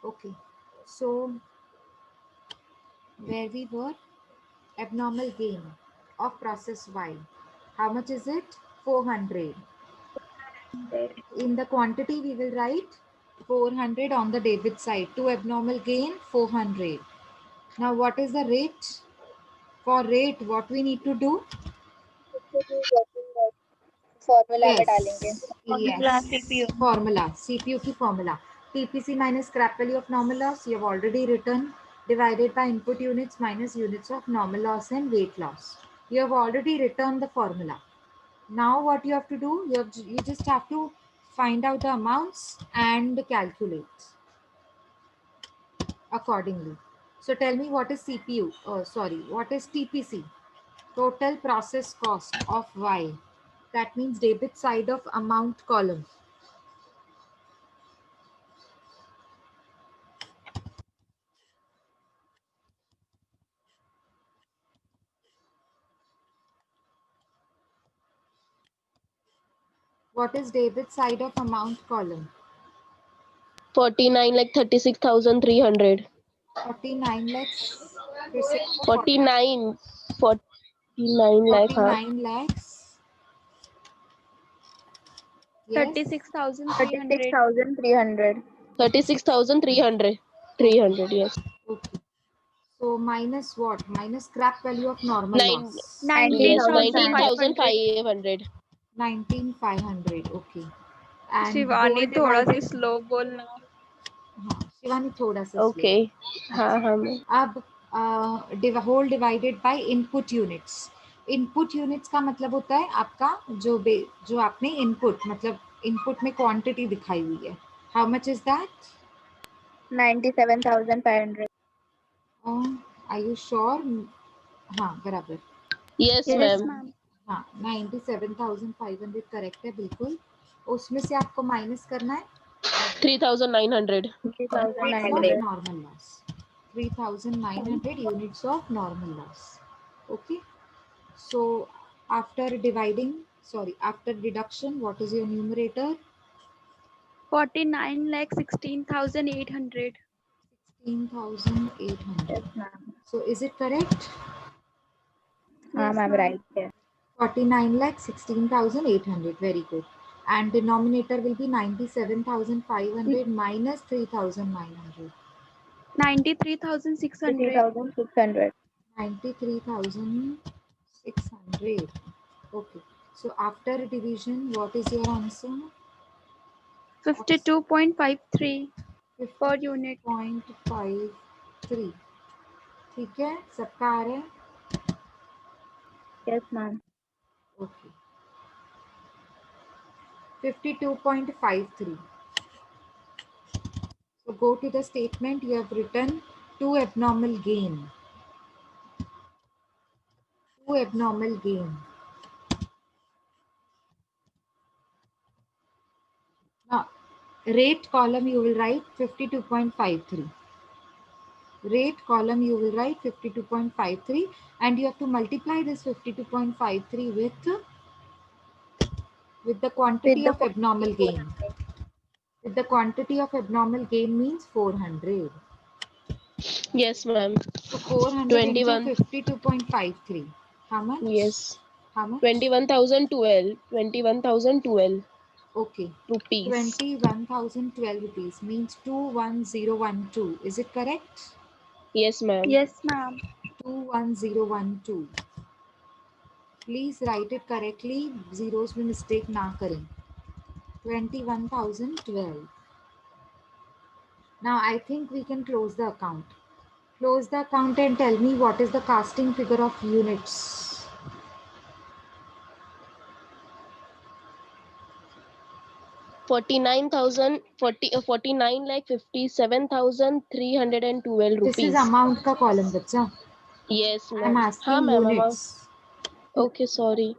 Okay. So where we were, abnormal gain of process Y. How much is it? 400. In the quantity, we will write 400 on the debit side. To abnormal gain, 400. Now, what is the rate? For rate, what we need to do? Formula में डालेंगे. Yes, Formula yes. CPU. Formula, CPU की formula. TPC minus scrap value of normal loss, you have already written, divided by input units minus units of normal loss and weight loss. You have already written the formula. Now what you have to do, you just have to find out the amounts and calculate accordingly. So tell me, what is CPU? Oh, sorry, what is TPC? Total process cost of Y. That means debit side of amount column. What is debit side of amount column? 49 like 36,300. 49 lakhs. 49 49 lakh, हाँ. 49 lakhs. Yes. 36,300. 36,300. 36,300. 300, yes. Okay. So minus what? Minus scrap value of normal Nine. loss. Yes, 19,500. 19,500. 19,500. Okay. And Shivani whole थोड़ा सी divided. Slow बोलना. हाँ, शिवानी थोड़ा सा slow. Okay. हाँ हाँ मैं. अब whole divided by input units. Input units का मतलब होता है आपका जो आपने इनपुट, मतलब इनपुट में क्वांटिटी दिखाई हुई है. How much is that? 97,500. Are you sure? हाँ, बराबर. Yes, Yes, ma'am. ma'am. हाँ, 97,500 करेक्ट है बिल्कुल. उसमें से आपको माइनस करना है 3,900. units of 3,900. normal loss. 3,900 units of normal loss. Okay. So after dividing, sorry, after deduction, what is your numerator? 49 lakh 16,800. 16,800. Yes, ma'am. So is it correct? हाँ Yes, ma'am, ma'am. right है. 49 lakh 16,800. Very good. And denominator will be 97,500 minus 3,900. 93,600. 3,600. 93,600. Okay. So after division, what is your answer? 52.53 per unit. 50.53. ठीक है, सबका आ रहा है? Yes, ma'am. Okay. 52.53. So go to the statement. You have written two abnormal gain. Two abnormal gain. Now, rate column you will write 52.53. Rate column you will write 52.53, and you have to multiply this 52.53 with the quantity of abnormal gain. With the quantity of abnormal gain means 400. Yes, ma'am. So 400 into 21. 52.53. How much? Yes. How much? 21,012. 21,012 Okay. rupees. 21,012 rupees means 21012. Is it correct? Yes, ma'am. Yes, ma'am. 21012. Please write it correctly. Zeros में mistake ना करें. 21,012. Now I think we can close the account. Close the account and tell me what is the casting figure of units. 49 lakh 57,312 This is rupees. amount का column बच्चा. Yes, I'm ma'am. हाँ asking ma'am, units. Okay, sorry.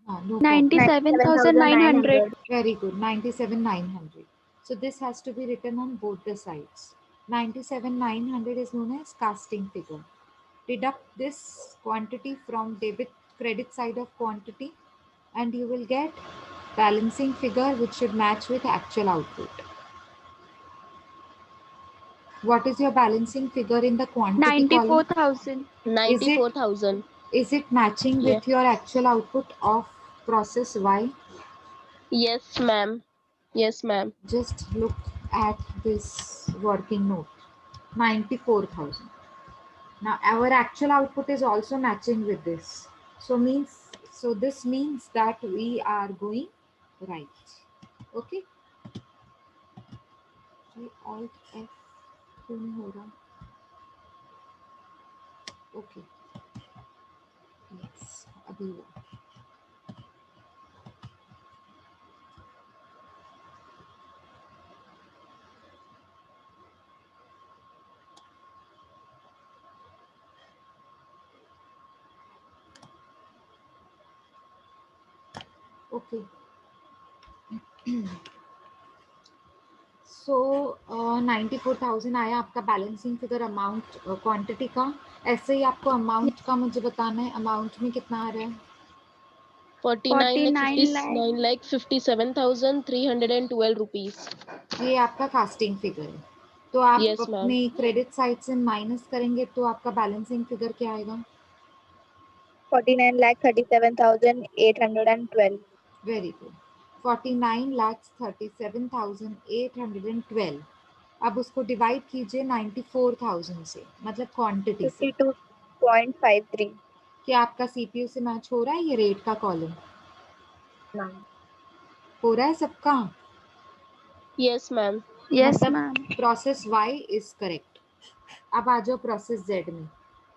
No problem. 97,900. Very good. 97,900. So this has to be written on both the sides. 97,900 is known as casting figure. Deduct this quantity from debit credit side of quantity and you will get balancing figure which should match with actual output. What is your balancing figure in the quantity column? 94,000. 94,000. Is it matching Yeah. with your actual output of process Y? Yes, ma'am. Yes, ma'am. Just look at this working note. 94,000. Now our actual output is also matching with this. So this means that we are going right. Okay. ये Alt F क्यों नहीं हो रहा? Okay. Yes. अभी हुआ. Okay. सो 94,000 आया आपका balancing figure amount quantity का. ऐसे ही आपको अमाउंट का मुझे बताना है. अमाउंट में कितना आ रहा है? 49 lakh 57,312 rupees. ये आपका कास्टिंग फिगर है. तो आप Yes, ma'am. अपने क्रेडिट साइड से माइनस करेंगे तो आपका बैलेंसिंग फिगर क्या आएगा? 49,37,812. Very good. 49,37,812. अब उसको डिवाइड कीजिए 94,000 से, मतलब क्वांटिटी से. 52.53. क्या आपका सीपीयू से मैच हो रहा है ये रेट का कॉलम? Ma'am. हो रहा है सबका? Yes, ma'am. Yes, मतलब ma'am. Process Y is correct. अब आ जाओ प्रोसेस Z में.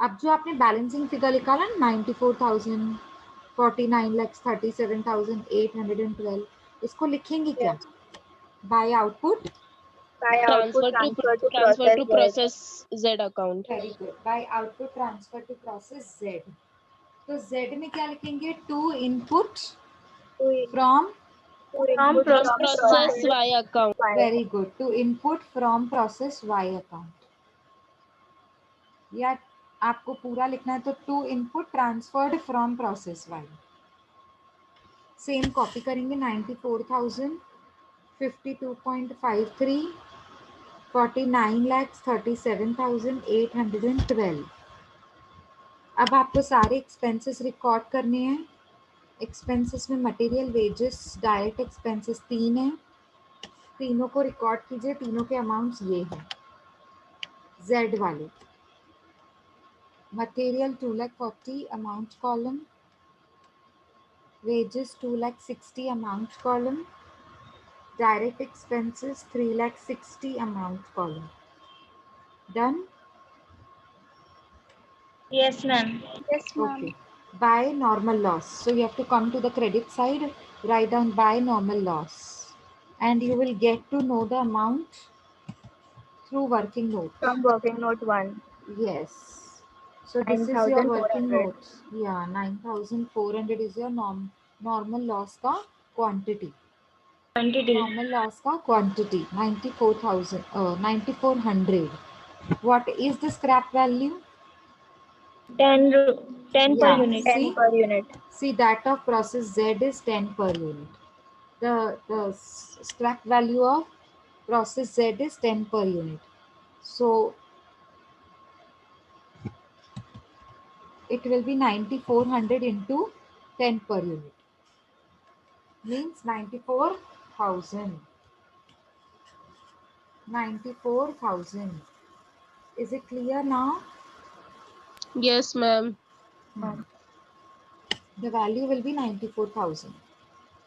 अब जो आपने बैलेंसिंग फिगर निकाला 94,000, 49,37,812, इसको लिखेंगे क्या? Yes. By output. By output Transfer to process Z. process Z account. Very good. By output transfer to process Z. तो Z में क्या लिखेंगे? To input from. From Process Y account. Y. Very good. To input from process Y account. या आपको पूरा लिखना है तो to input transferred from process Y. Same copy करेंगे. 94,000, 52.53, 49,37,812. अब आपको सारे एक्सपेंसेस रिकॉर्ड करने हैं. एक्सपेंसेस में मटेरियल, वेजेस, डायरेक्ट एक्सपेंसेस 3 है. तीनों को रिकॉर्ड कीजिए. तीनों के अमाउंट्स ये हैं. Z वाले material 2,40,000 amount column. Wages 2,60,000 amount column. Direct expenses 3,60,000 amount column. Done? Yes, ma'am. Yes, ma'am. Okay. By normal loss. So you have to come to the credit side, write down by normal loss. And you will get to know the amount through working note. From working note 1. Yes. So this is your working 9,400. note. Yeah, 9,400 is your normal loss ka quantity. Quantity. Normal loss ka quantity 94,400. What is the scrap value? 10 per Yeah, unit. see? 10 per unit. See, that of process Z is 10 per unit. The scrap value of process Z is 10 per unit. So it will be 9,400 into 10 per unit. Means 94,000. 94,000. Is it clear now? Yes, ma'am. The value will be 94,000.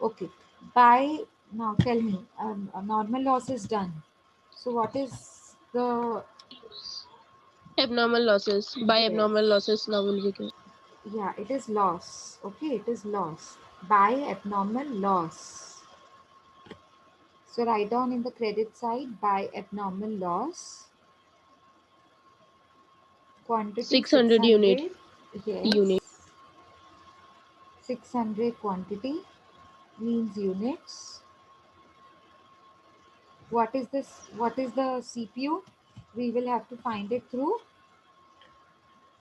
Okay. By now, tell me, normal loss is done. So what is the? Abnormal losses. By Yes. abnormal losses now will be given. Yeah, it is loss. Okay, it is loss. By abnormal loss. So write down in the credit side by abnormal loss. Quantity 600 unit. Yes. Unit. 600 quantity means units. What is this? What is the CPU? We will have to find it through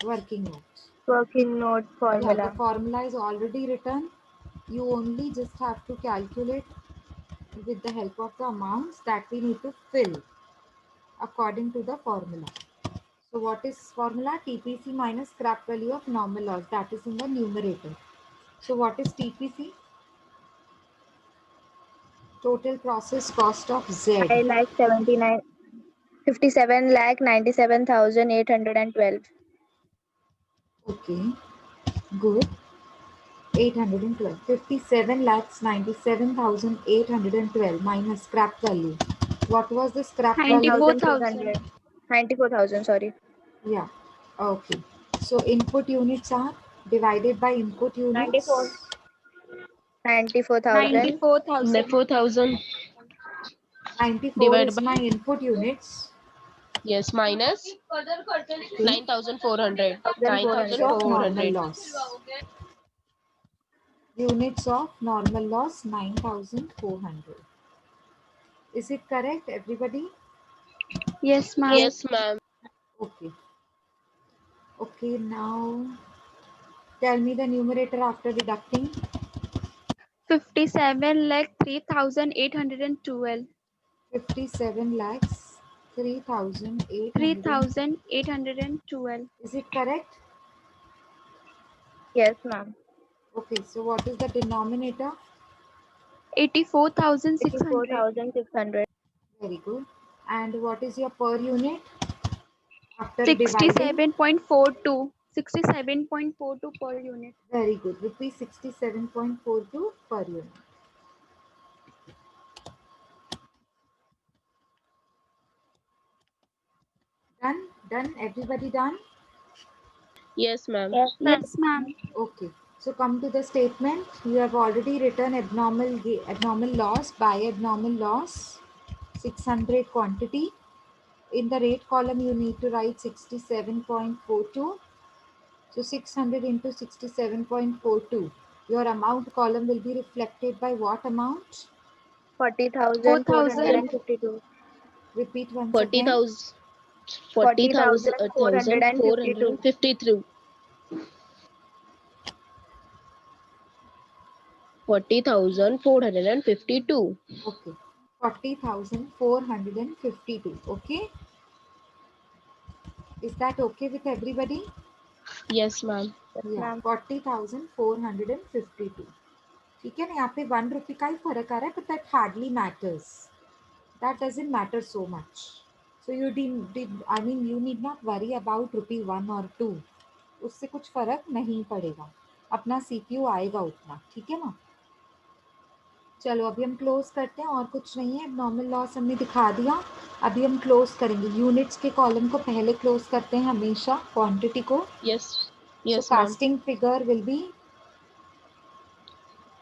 working note. Working note Yeah, formula. the formula is already written. You only just have to calculate with the help of the amounts that we need to fill. according to the formula. So what is formula? TPC minus scrap value of normal loss, that is in the numerator. So what is TPC? Total process cost of Z. 57,97,812. Okay, good. 812. 57 lakhs 97,812 minus scrap value. What was the scrap value? 94,000. 94,000, sorry. Yeah. Okay. So input units are divided by input units. 94,000. 94,000. 4,000. 94 Divide is by- my input units. Yes, minus Okay. 9,400. Units of normal 9,400. loss. Units of normal loss 9,400. Is it correct, everybody? Yes, ma'am. Yes, ma'am. Okay. Okay, now tell me the numerator after deducting. 57 lakh 3,812. 57 lakhs 3,800. 3,812. Is it correct? Yes, ma'am. Okay, so what is the denominator? 84,600. 84,600. Very good. And what is your per unit? After dividing? 67.42. 67.42 per unit. Very good. Rupees 67.42 per unit. Done? Done? Everybody done? Yes, ma'am. Yes, ma'am. Yes, ma'am. Okay. So come to the statement. You have already written abnormal loss by abnormal loss 600 quantity. In the rate column, you need to write 67.42. So 600 into 67.42. Your amount column will be reflected by what amount? 40,452. Repeat once again. 40,000. 40,452. 40,453. 40,452. Okay. 40,452. Okay. Is that okay with everybody? Yes, ma'am. Yes, Yeah. ma'am. 40,452. ठीक है ना, यहाँ पे 1 रुपये का ही फर्क आ रहा है, but that hardly matters. That doesn't matter so much. So you you need not worry about rupee 1 or 2. उससे कुछ फर्क नहीं पड़ेगा. अपना CPU आएगा उतना. ठीक है ना? चलो अभी हम क्लोज करते हैं, और कुछ नहीं है. नॉर्मल लॉस हमने दिखा दिया. अभी हम क्लोज करेंगे. यूनिट्स के कॉलम को पहले क्लोज करते हैं हमेशा, क्वांटिटी को. Yes. So Yes, ma'am. casting figure will be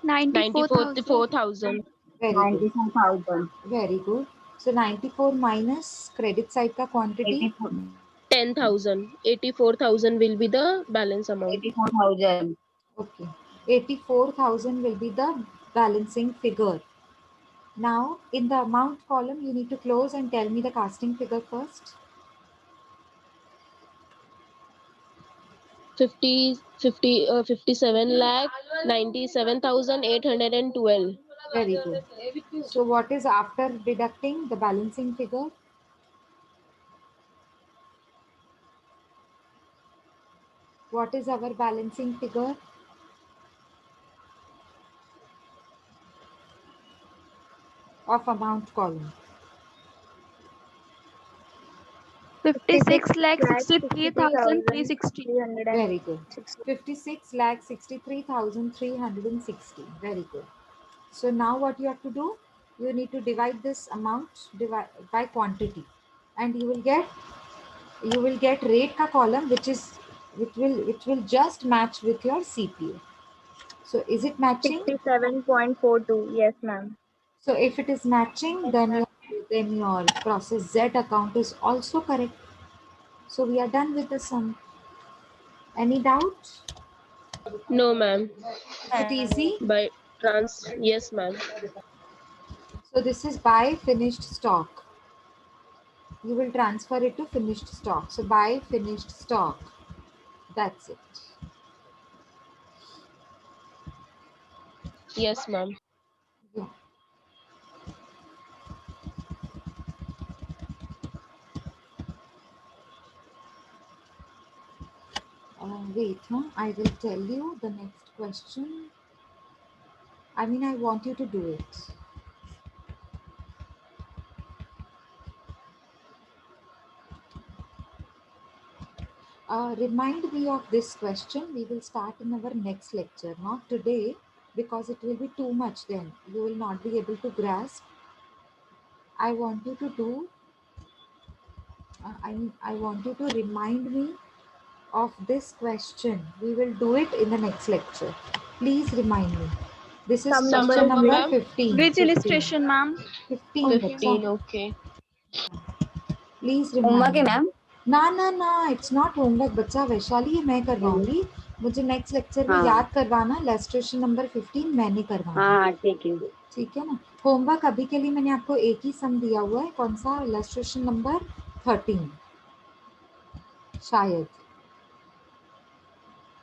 94,000. 94,000. very good. 94,000. Very good. So 94 minus credit side का quantity 10,000. 84,000 will be the balance amount. 84,000. okay. 84,000 will be the balancing figure. Now in the amount column you need to close and tell me the casting figure first. 57 lakh 97,812. Very good. So what is after deducting the balancing figure? What is our balancing figure? Of amount column. 56 lakh 63,360. 300. Very good. 56 lakh 63,360. Very good. So now what you have to do? You need to divide this amount by quantity, and you will get rate ka column which will just match with your CPU. So is it matching? 67.42. Yes, ma'am. So if it is matching, then your process Z account is also correct. So we are done with the sum. Any doubt? No, ma'am. Is it easy? By yes, ma'am. So this is buy finished stock. You will transfer it to finished stock. So buy finished stock. That's it. Yes, ma'am. Yeah. wait, huh? I will tell you the next question. I mean, I want you to do it. Remind me of this question. We will start in our next lecture, not today, because it will be too much then. You will not be able to grasp. I want you to do, I want you to remind me of this question. We will do it in the next lecture. Please remind me. This is Sum question number, number ma'am? 15. Which 15. illustration, ma'am? 15 Okay. 15, बच्चा. okay. Please homework remind है me. Ma'am? ना it's not homework बच्चा. वैशाली ये मैं करवाऊंगी. मुझे next lecture में हाँ. याद करवाना. इलस्ट्रेशन नंबर 15 मैंने करवाना. हाँ ठीक है. ठीक है ना. होमवर्क अभी के लिए मैंने आपको एक ही सम दिया हुआ है. कौन सा? इलस्ट्रेशन नंबर 13 शायद.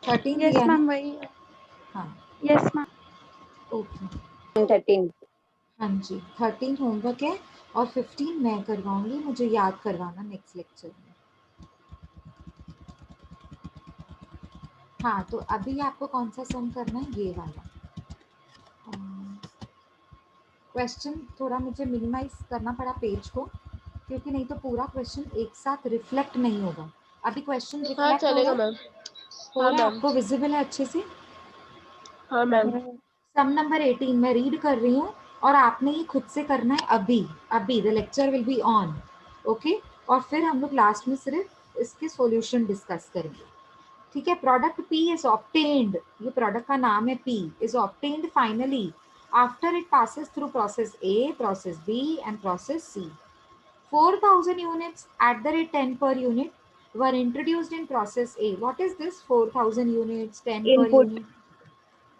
13 Yes, दिया ना. ma'am. वही. हाँ. Yes, ma'am. ओके. 13. हाँ जी. 13 होमवर्क है और 15 मैं करवाऊंगी. मुझे याद करवाना नेक्स्ट लेक्चर में. हाँ, तो अभी आपको कौन सा सम करना है? ये वाला. क्वेश्चन थोड़ा मुझे मिनिमाइज करना पड़ा पेज को, क्योंकि नहीं तो पूरा क्वेश्चन एक साथ रिफ्लेक्ट नहीं होगा. अभी क्वेश्चन हाँ रिफ्लेक्ट हो चलेगा रहा है? मैम. हो हाँ रहा है? मैम. आपको विजिबल है अच्छे से? हाँ मैम. सम नंबर 18 मैं रीड कर रही हूँ और आपने ये खुद से करना है अभी. The lecture will be on. Okay. और फिर हम लोग लास्ट में सिर्फ इसके सॉल्यूशन डिस्कस करेंगे. ठीक है. Product P is obtained. ये प्रोडक्ट का नाम है. P is obtained finally after it passes through process A, process B and process C. 4,000 units at the rate 10 per unit were introduced in process A. What is this? 4,000 units, 10 per Input. unit.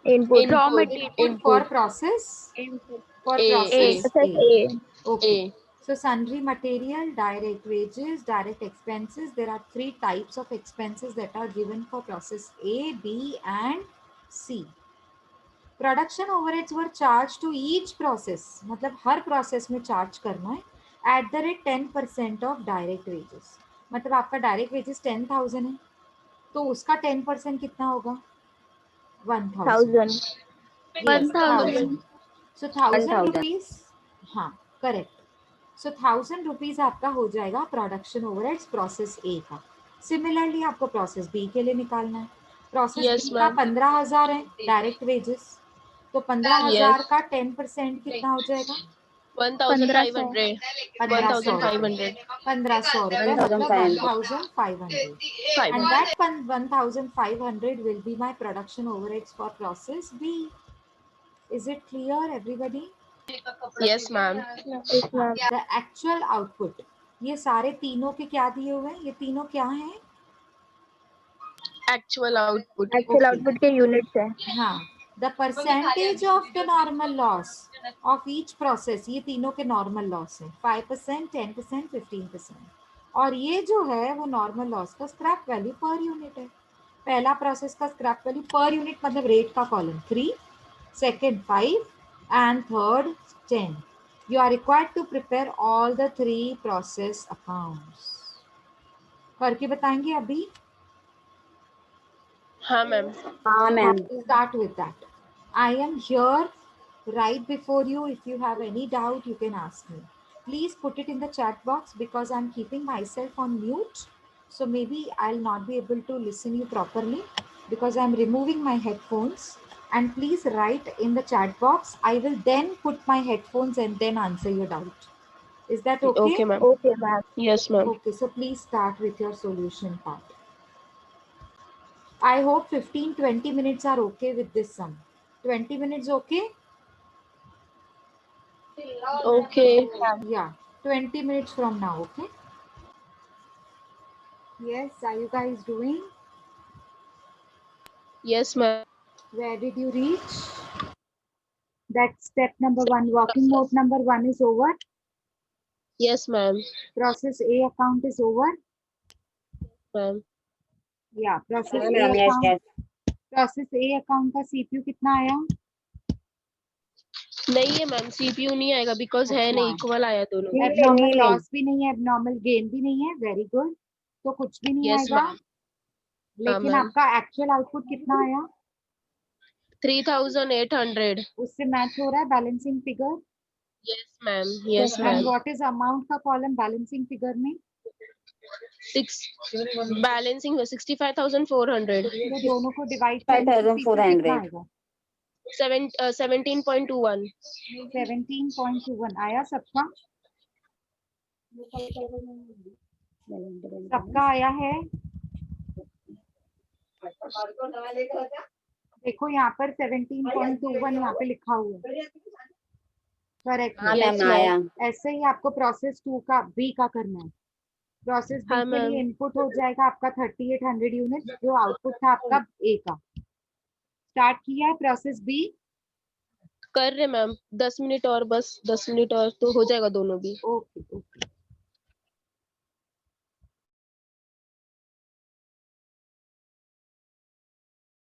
Input. Raw Input. material. For Input. process. Input. For A. process Process A. A. Okay. A. So sundry material, direct wages, direct expenses. There are 3 types of expenses that are given for process A, B and C. Production overheads were charged to each process. मतलब हर process में charge करना है at the rate 10% of direct wages. मतलब आपका direct wages 10,000 है, तो उसका 10% कितना होगा? 1,000. 1,000. Yes, 1,000. 1,000. So 1,000 1,000. rupees. हाँ, correct. So 1,000 rupees आपका हो जाएगा production overheads process A का. Similarly आपको process B के लिए निकालना है. Process Yes, B का ma'am. 15,000 है direct wages. तो 15,000 Yes. का 10% कितना हो जाएगा? 1,500. 1,500 1,500. 1,500 रुपए मतलब 1,500. 1,500. 5. And that 1,500 will be my production overheads for process B. Is it clear everybody? Yes, ma'am. Yes, ma'am. The actual output. ये सारे तीनों के क्या दिए हुए हैं? ये तीनों क्या हैं? Actual output. Actual Okay. output के units है. हाँ. The percentage of the normal loss of each process. ये तीनों के normal loss है. 5%, 10%, 15%. और ये जो है वो normal loss का scrap value per unit है. पहला प्रोसेस का स्क्रैप वैल्यू पर यूनिट मतलब रेट का column 3, second 5 and third 10. You are required to prepare all the 3 process accounts. करके बताएंगे अभी. हाँ मैम. हाँ ma'am. Start with that. I am here right before you. If you have any doubt, you can ask me. Please put it in the chat box because I'm keeping myself on mute. So maybe I'll not be able to listen you properly because I'm removing my headphones. And please write in the chat box. I will then put my headphones and then answer your doubt. Is that okay? Okay, ma'am. Okay, ma'am. Yes, ma'am. Okay, so please start with your solution part. I hope 15-20 minutes are okay with this sum. 20 minutes okay? Okay. Yeah, 20 minutes from now, okay? Yes, are you guys doing? Yes, ma'am. Where did you reach? That step number 1, working note number 1 is over. Yes, ma'am. Process A account is over. Ma'am. Yeah, process हाँ A ma'am. Yes, account. yes. Process A account का CPU कितना आया? नहीं है ma'am. CPU नहीं आएगा because है नहीं. Equal आया दोनों. Abnormal नहीं. loss भी नहीं है, abnormal gain भी नहीं है. Very good. तो कुछ भी नहीं Yes, आएगा. ma'am. लेकिन मैम। आपका एक्चुअल आउटपुट कितना आया? 3800। उससे मैच हो रहा है balancing figure? Yes ma'am, yes Yes, and ma'am. What is amount का कॉलम बैलेंसिंग फिगर में? 6 बैलेंसिंग 65,400। तो दोनों को डिवाइड करेंगे तो पीछे 5,400. कितना आएगा? 17.21। 17.21 आया सबका? सबका आया है? देखो यहाँ पर 17.21 यहाँ पे लिखा हुआ है, करेक्ट हाँ है। Yes, ma'am ma'am. आया। ऐसे ही आपको प्रोसेस 2 का बी का करना है। प्रोसेस बी हाँ, के लिए मैम। इनपुट हो जाएगा आपका 3800 यूनिट, जो आउटपुट था आपका ए का। स्टार्ट किया है प्रोसेस बी? कर रहे मैम, 10 मिनट और, बस 10 मिनट और तो हो जाएगा दोनों भी। Okay okay.